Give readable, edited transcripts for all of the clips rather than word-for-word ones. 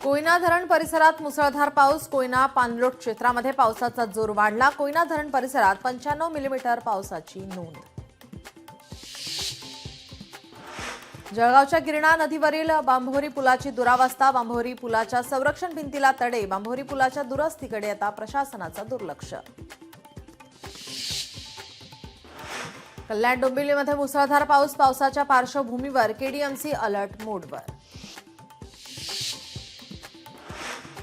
कोयना धरण परिसरात मुसळधार पाऊस. कोयना पाणलोट क्षेत्रामध्ये पावसाचा जोर वाढला. कोयना धरण परिसरात 95 मिलीमीटर पावसाची नोंद. जळगावच्या गिरणा नदीवरील बांभोरी पुलाची दुरावस्था. बांभोरी पुलाच्या संरक्षण भिंतीला तडे. बांभोरी पुलाच्या दुरुस्तीकडे आता प्रशासनाचं दुर्लक्ष. कल्याण डोंबिवलीमध्ये मुसळधार पाऊस. पावसाच्या पार्श्वभूमीवर केडीएमसी अलर्ट मोडवर.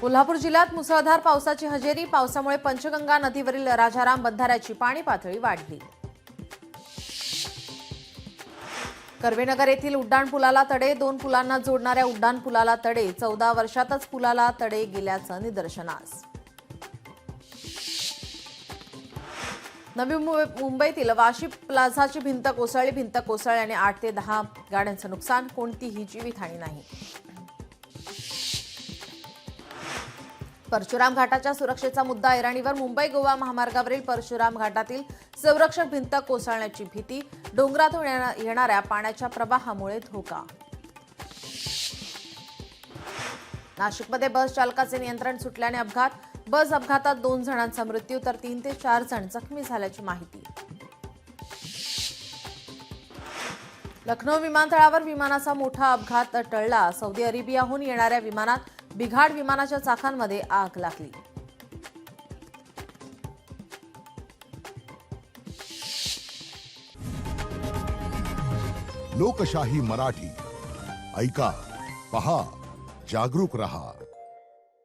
कोल्हापूर जिल्ह्यात मुसळधार पावसाची हजेरी. पावसामुळे पंचगंगा नदीवरील राजाराम बंधाऱ्याची पाणी पातळी वाढली. कर्वेनगर येथील उड्डाणपुलाला तडे. 2 पुलांना जोडणाऱ्या उड्डाणपुलाला तडे. 14 वर्षातच पुलाला तडे गेल्याचं निदर्शनास. नवी मुंबईतील वाशी प्लाझाची भिंत कोसळली. भिंत कोसळल्याने 8 ते 10 गाड्यांचं नुकसान. कोणतीही जीवितहानी नाही. परशुराम घाटाच्या सुरक्षेचा मुद्दा ऐरणीवर. मुंबई गोवा महामार्गावरील परशुराम घाटातील संरक्षक भिंत कोसळण्याची भीती. डोंगरातून येणाऱ्या पाण्याच्या प्रवाहामुळे धोका. नाशिकमध्ये बस चालकाचे नियंत्रण सुटल्याने अपघात. बस अपघातात 2 जणांचा मृत्यू तर 3 ते 4 जण जखमी झाल्याची माहिती. लखनौ विमानतळावर विमानाचा मोठा अपघात टळला. सौदी अरेबियाहून येणाऱ्या विमानात बिघाड. विमानाच्या चाकांमध्ये आग लागली. लोकशाही मराठी ऐका, पहा, जागरूक रहा.